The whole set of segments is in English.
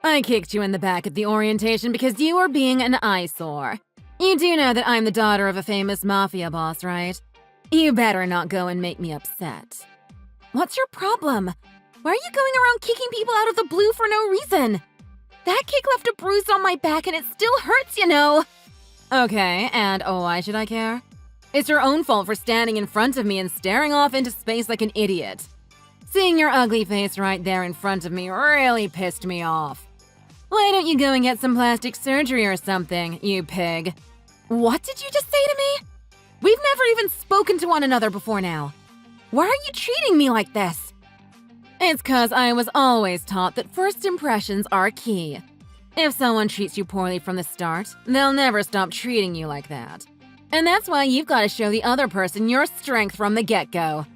I kicked you in the back at the orientation because you were being an eyesore. You do know that I'm the daughter of a famous mafia boss, right? You better not go and make me upset. What's your problem? Why are you going around kicking people out of the blue for no reason? That kick left a bruise on my back and it still hurts, you know. Okay, and why should I care? It's your own fault for standing in front of me and staring off into space like an idiot. Seeing your ugly face right there in front of me really pissed me off. Why don't you go and get some plastic surgery or something, you pig? What did you just say to me? We've never even spoken to one another before now. Why are you treating me like this? It's 'cause I was always taught that first impressions are key. If someone treats you poorly from the start, they'll never stop treating you like that. And that's why you've got to show the other person your strength from the get-go.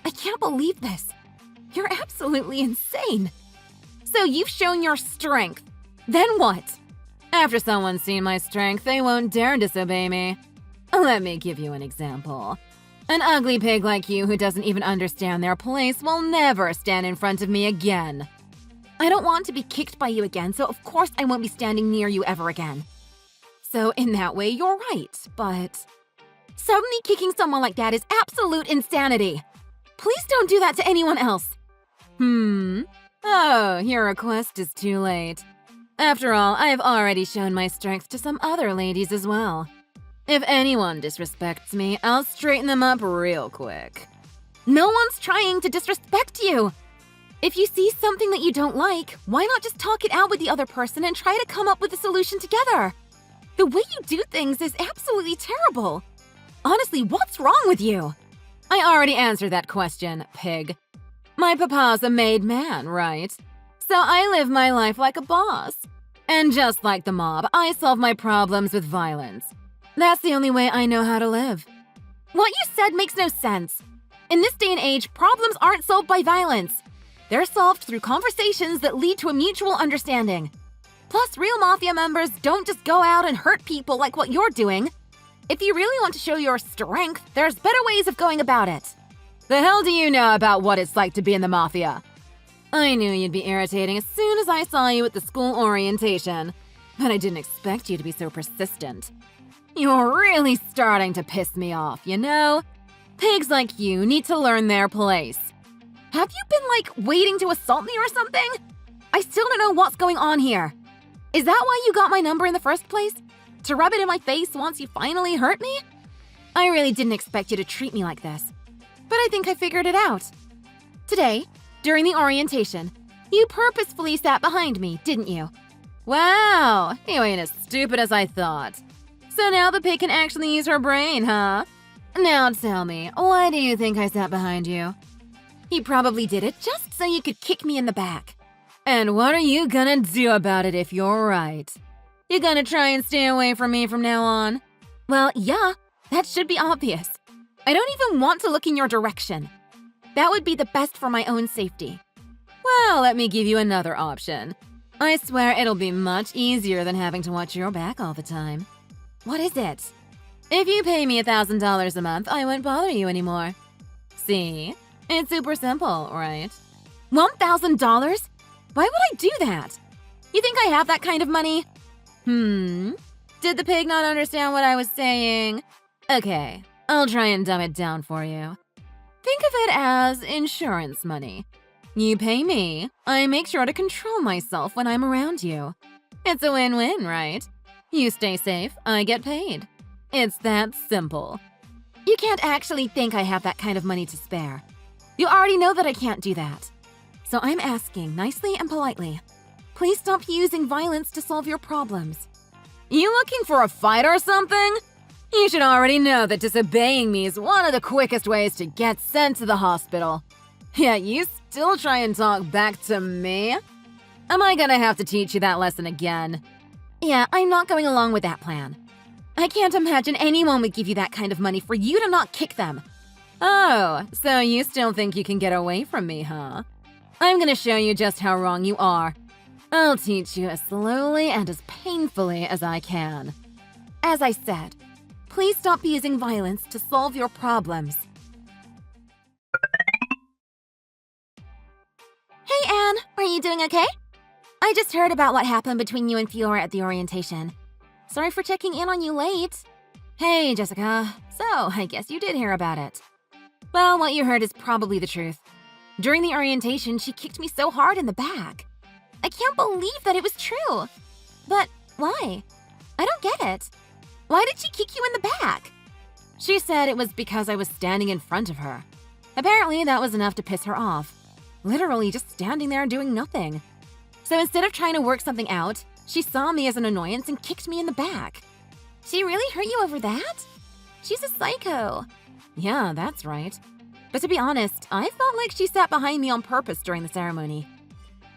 I can't believe this. You're absolutely insane. So you've shown your strength. Then what? After someone's seen my strength, they won't dare disobey me. Let me give you an example. An ugly pig like you who doesn't even understand their place will never stand in front of me again. I don't want to be kicked by you again, so of course I won't be standing near you ever again. So in that way, you're right, but suddenly kicking someone like that is absolute insanity. Please don't do that to anyone else. Oh, your request is too late. After all, I've already shown my strength to some other ladies as well. If anyone disrespects me, I'll straighten them up real quick. No one's trying to disrespect you. If you see something that you don't like, why not just talk it out with the other person and try to come up with a solution together? The way you do things is absolutely terrible. Honestly, what's wrong with you? I already answered that question, pig. My papa's a made man, right? So I live my life like a boss. And just like the mob, I solve my problems with violence. That's the only way I know how to live. What you said makes no sense. In this day and age, problems aren't solved by violence. They're solved through conversations that lead to a mutual understanding. Plus, real mafia members don't just go out and hurt people like what you're doing. If you really want to show your strength, there's better ways of going about it. The hell do you know about what it's like to be in the mafia? I knew you'd be irritating as soon as I saw you at the school orientation, but I didn't expect you to be so persistent. You're really starting to piss me off, you know? Pigs like you need to learn their place. Have you been, waiting to assault me or something? I still don't know what's going on here. Is that why you got my number in the first place? To rub it in my face once you finally hurt me? I really didn't expect you to treat me like this. But I think I figured it out. Today, during the orientation, you purposefully sat behind me, didn't you? Wow, you ain't as stupid as I thought. So now the pig can actually use her brain, huh? Now tell me, why do you think I sat behind you? You probably did it just so you could kick me in the back. And what are you gonna do about it if you're right? You gonna try and stay away from me from now on? Well, yeah, that should be obvious. I don't even want to look in your direction. That would be the best for my own safety. Well, let me give you another option. I swear it'll be much easier than having to watch your back all the time. What is it? If you pay me $1,000 a month, I won't bother you anymore. See? It's super simple, right? $1,000? Why would I do that? You think I have that kind of money? Did the pig not understand what I was saying? Okay, I'll try and dumb it down for you. Think of it as insurance money. You pay me, I make sure to control myself when I'm around you. It's a win-win, right? You stay safe, I get paid. It's that simple. You can't actually think I have that kind of money to spare. You already know that I can't do that. So I'm asking nicely and politely. Please stop using violence to solve your problems. You looking for a fight or something? You should already know that disobeying me is one of the quickest ways to get sent to the hospital. Yet you still try and talk back to me? Am I gonna have to teach you that lesson again? Yeah, I'm not going along with that plan. I can't imagine anyone would give you that kind of money for you to not kick them. Oh, so you still think you can get away from me, huh? I'm gonna show you just how wrong you are. I'll teach you as slowly and as painfully as I can. As I said, please stop using violence to solve your problems. Hey, Anne, are you doing okay? I just heard about what happened between you and Fiora at the orientation. Sorry for checking in on you late. Hey, Jessica. So, I guess you did hear about it. Well, what you heard is probably the truth. During the orientation, she kicked me so hard in the back. I can't believe that it was true. But why? I don't get it. Why did she kick you in the back? She said it was because I was standing in front of her. Apparently, that was enough to piss her off. Literally just standing there doing nothing. So instead of trying to work something out, she saw me as an annoyance and kicked me in the back. She really hurt you over that? She's a psycho. Yeah, that's right. But to be honest, I felt like she sat behind me on purpose during the ceremony.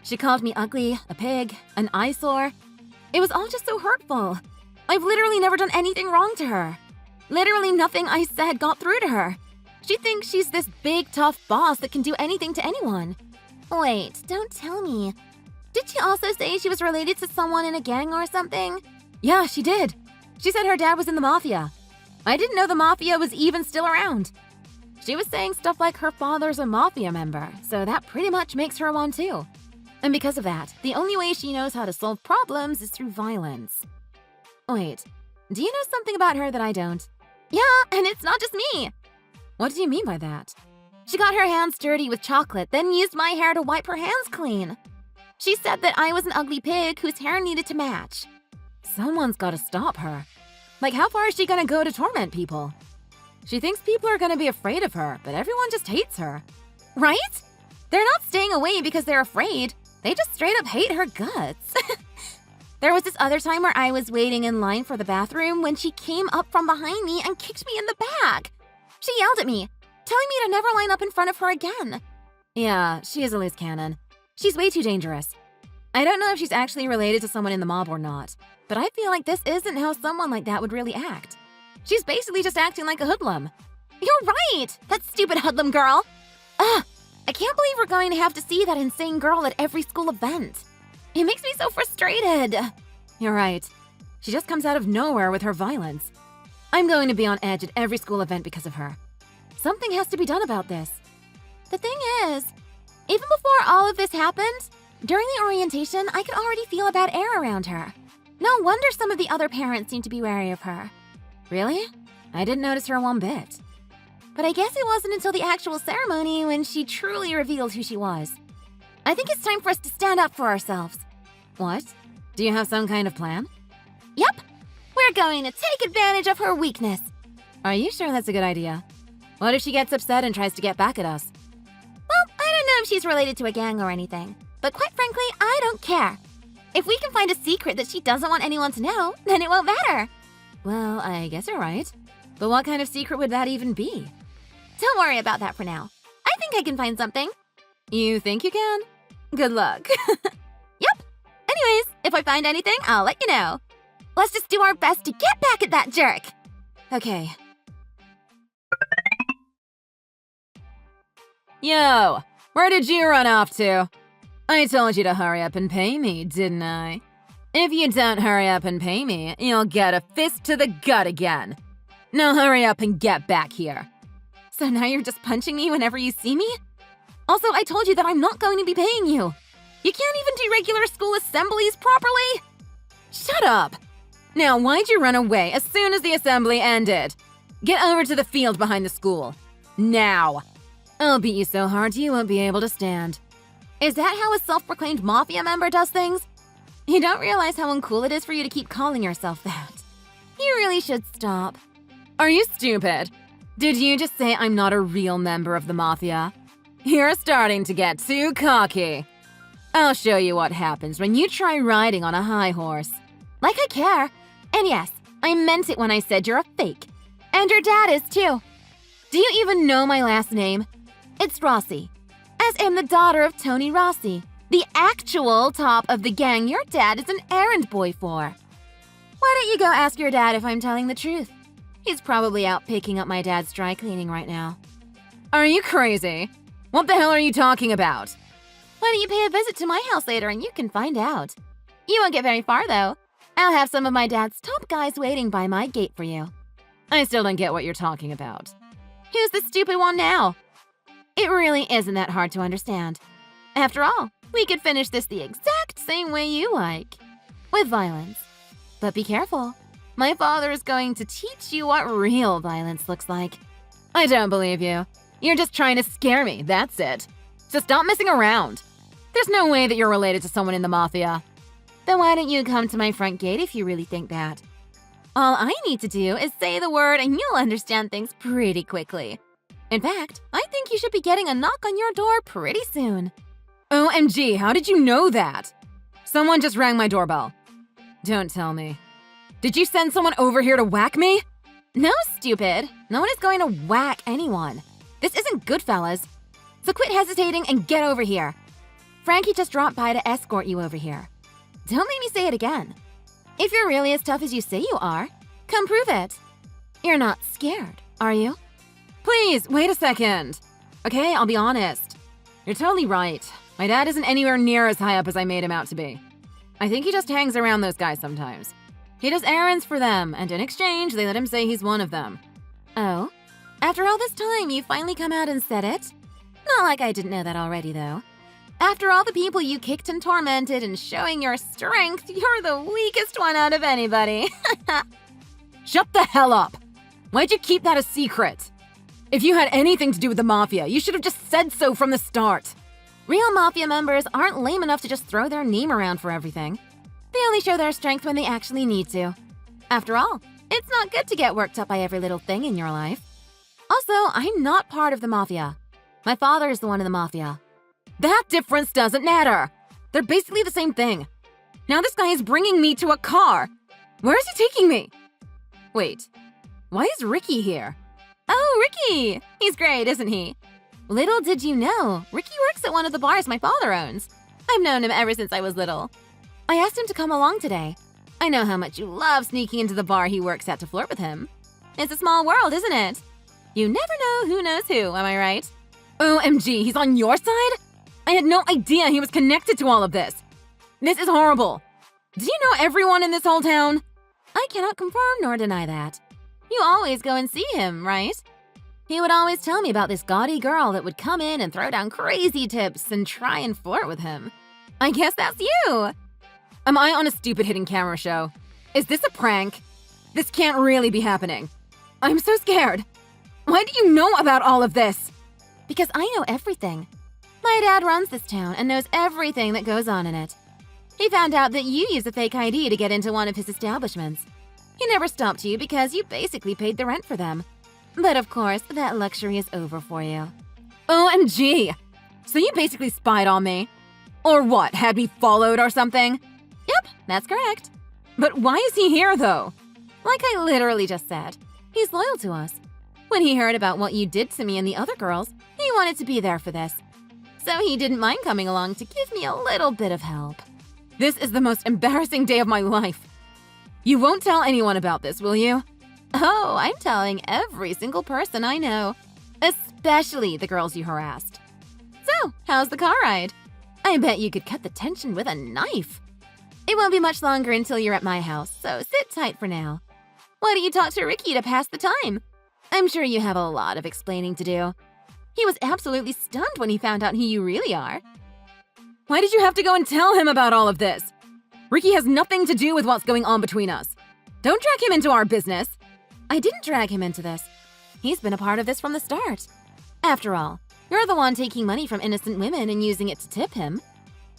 She called me ugly, a pig, an eyesore. It was all just so hurtful. I've literally never done anything wrong to her. Literally nothing I said got through to her. She thinks she's this big, tough boss that can do anything to anyone. Wait, don't tell me. Did she also say she was related to someone in a gang or something? Yeah, she did. She said her dad was in the mafia. I didn't know the mafia was even still around. She was saying stuff like her father's a mafia member, so that pretty much makes her one too. And because of that, the only way she knows how to solve problems is through violence. Wait, do you know something about her that I don't? Yeah, and it's not just me. What do you mean by that? She got her hands dirty with chocolate, then used my hair to wipe her hands clean. She said that I was an ugly pig whose hair needed to match. Someone's gotta stop her. Like, how far is she gonna go to torment people? She thinks people are gonna be afraid of her, but everyone just hates her. Right? They're not staying away because they're afraid. They just straight up hate her guts. There was this other time where I was waiting in line for the bathroom when she came up from behind me and kicked me in the back. She yelled at me, telling me to never line up in front of her again. Yeah, she is a loose cannon. She's way too dangerous. I don't know if she's actually related to someone in the mob or not, but I feel like this isn't how someone like that would really act. She's basically just acting like a hoodlum. You're right! That stupid hoodlum girl! Ugh! I can't believe we're going to have to see that insane girl at every school event. It makes me so frustrated. You're right. She just comes out of nowhere with her violence. I'm going to be on edge at every school event because of her. Something has to be done about this. The thing is, even before all of this happened, during the orientation, I could already feel a bad air around her. No wonder some of the other parents seem to be wary of her. Really? I didn't notice her one bit. But I guess it wasn't until the actual ceremony when she truly revealed who she was. I think it's time for us to stand up for ourselves. What? Do you have some kind of plan? Yep. We're going to take advantage of her weakness. Are you sure that's a good idea? What if she gets upset and tries to get back at us? Well, I don't know if she's related to a gang or anything, but quite frankly, I don't care. If we can find a secret that she doesn't want anyone to know, then it won't matter. Well, I guess you're right. But what kind of secret would that even be? Don't worry about that for now. I think I can find something. You think you can? Good luck. Yep. Anyways, if I find anything, I'll let you know. Let's just do our best to get back at that jerk. Okay. Yo, where did you run off to? I told you to hurry up and pay me, didn't I? If you don't hurry up and pay me, you'll get a fist to the gut again. Now hurry up and get back here. So now you're just punching me whenever you see me? Also, I told you that I'm not going to be paying you. You can't even do regular school assemblies properly. Shut up. Now, why'd you run away as soon as the assembly ended? Get over to the field behind the school. Now. I'll beat you so hard you won't be able to stand. Is that how a self-proclaimed mafia member does things? You don't realize how uncool it is for you to keep calling yourself that. You really should stop. Are you stupid? Did you just say I'm not a real member of the mafia? You're starting to get too cocky. I'll show you what happens when you try riding on a high horse. Like I care. And yes, I meant it when I said you're a fake. And your dad is too. Do you even know my last name? It's Rossi. As am the daughter of Tony Rossi, the actual top of the gang your dad is an errand boy for. Why don't you go ask your dad if I'm telling the truth? He's probably out picking up my dad's dry cleaning right now. Are you crazy? What the hell are you talking about? Why don't you pay a visit to my house later and you can find out. You won't get very far though. I'll have some of my dad's top guys waiting by my gate for you. I still don't get what you're talking about. Who's the stupid one now? It really isn't that hard to understand. After all, we could finish this the exact same way you like. With violence. But be careful. My father is going to teach you what real violence looks like. I don't believe you. You're just trying to scare me, that's it. So stop messing around. There's no way that you're related to someone in the mafia. Then why don't you come to my front gate if you really think that? All I need to do is say the word and you'll understand things pretty quickly. In fact, I think you should be getting a knock on your door pretty soon. OMG, how did you know that? Someone just rang my doorbell. Don't tell me. Did you send someone over here to whack me? No, stupid. No one is going to whack anyone. This isn't Goodfellas. So quit hesitating and get over here. Frankie just dropped by to escort you over here. Don't make me say it again. If you're really as tough as you say you are, come prove it. You're not scared, are you? Please, wait a second. Okay, I'll be honest. You're totally right. My dad isn't anywhere near as high up as I made him out to be. I think he just hangs around those guys sometimes. He does errands for them, and in exchange, they let him say he's one of them. Oh? After all this time, you finally come out and said it? Not like I didn't know that already, though. After all the people you kicked and tormented and showing your strength, you're the weakest one out of anybody. Shut the hell up! Why'd you keep that a secret? If you had anything to do with the mafia, you should have just said so from the start. Real mafia members aren't lame enough to just throw their name around for everything. They only show their strength when they actually need to. After all, it's not good to get worked up by every little thing in your life. Also, I'm not part of the mafia. My father is the one in the mafia. That difference doesn't matter. They're basically the same thing. Now this guy is bringing me to a car. Where is he taking me? Wait, why is Ricky here? Oh, Ricky! He's great, isn't he? Little did you know, Ricky works at one of the bars my father owns. I've known him ever since I was little. I asked him to come along today. I know how much you love sneaking into the bar he works at to flirt with him. It's a small world, isn't it? You never know who knows who, am I right? OMG, he's on your side? I had no idea he was connected to all of this. This is horrible. Do you know everyone in this whole town? I cannot confirm nor deny that. You always go and see him, right? He would always tell me about this gaudy girl that would come in and throw down crazy tips and try and flirt with him. I guess that's you. Am I on a stupid hidden camera show? Is this a prank? This can't really be happening. I'm so scared. Why do you know about all of this? Because I know everything. My dad runs this town and knows everything that goes on in it. He found out that you use a fake ID to get into one of his establishments. He never stopped you because you basically paid the rent for them. But of course, that luxury is over for you. OMG! So you basically spied on me? Or what, had me followed or something? Yep, that's correct. But why is he here, though? Like I literally just said, he's loyal to us. When he heard about what you did to me and the other girls, he wanted to be there for this. So he didn't mind coming along to give me a little bit of help. This is the most embarrassing day of my life. You won't tell anyone about this, will you? Oh, I'm telling every single person I know, especially the girls you harassed. So, how's the car ride? I bet you could cut the tension with a knife. It won't be much longer until you're at my house, so sit tight for now. Why don't you talk to Ricky to pass the time? I'm sure you have a lot of explaining to do. He was absolutely stunned when he found out who you really are. Why did you have to go and tell him about all of this? Ricky has nothing to do with what's going on between us. Don't drag him into our business. I didn't drag him into this. He's been a part of this from the start. After all, you're the one taking money from innocent women and using it to tip him.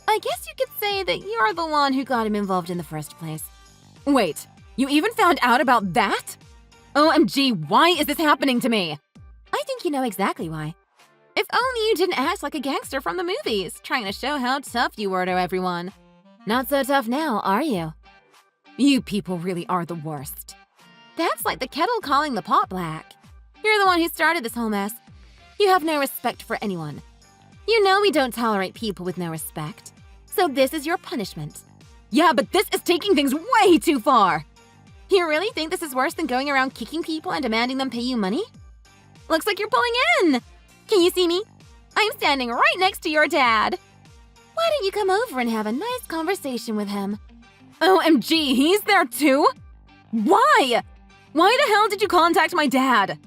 I guess you could say that you're the one who got him involved in the first place. Wait, you even found out about that? OMG, why is this happening to me? I think you know exactly why. If only you didn't act like a gangster from the movies, trying to show how tough you were to everyone. Not so tough now, are you? You people really are the worst. That's like the kettle calling the pot black. You're the one who started this whole mess. You have no respect for anyone. You know we don't tolerate people with no respect. So this is your punishment. Yeah, but this is taking things way too far. You really think this is worse than going around kicking people and demanding them pay you money? Looks like you're pulling in. Can you see me? I'm standing right next to your dad. Why don't you come over and have a nice conversation with him? OMG, he's there too? Why? Why the hell did you contact my dad?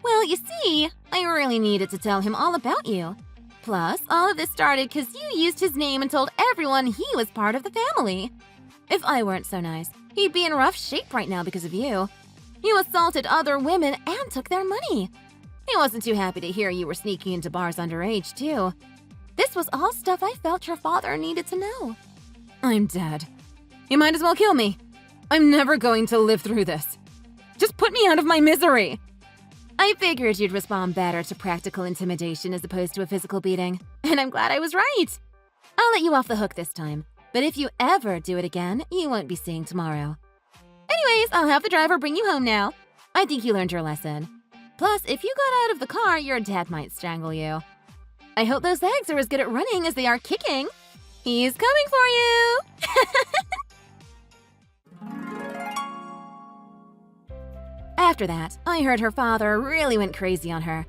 Well, you see, I really needed to tell him all about you. Plus, all of this started because you used his name and told everyone he was part of the family. If I weren't so nice, he'd be in rough shape right now because of you. You assaulted other women and took their money. He wasn't too happy to hear you were sneaking into bars underage, too. This was all stuff I felt your father needed to know. I'm dead. You might as well kill me. I'm never going to live through this. Just put me out of my misery. I figured you'd respond better to practical intimidation as opposed to a physical beating, and I'm glad I was right. I'll let you off the hook this time, but if you ever do it again, you won't be seeing tomorrow. Anyways, I'll have the driver bring you home now. I think you learned your lesson. Plus, if you got out of the car, your dad might strangle you. I hope those legs are as good at running as they are kicking. He's coming for you! After that, I heard her father really went crazy on her.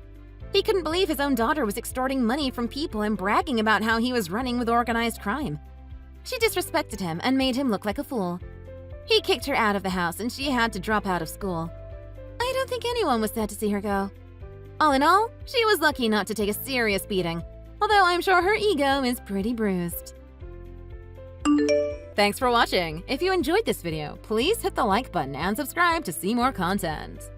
He couldn't believe his own daughter was extorting money from people and bragging about how he was running with organized crime. She disrespected him and made him look like a fool. He kicked her out of the house and she had to drop out of school. I don't think anyone was sad to see her go. All in all, she was lucky not to take a serious beating, although I'm sure her ego is pretty bruised. Thanks for watching. If you enjoyed this video, please hit the like button and subscribe to see more content.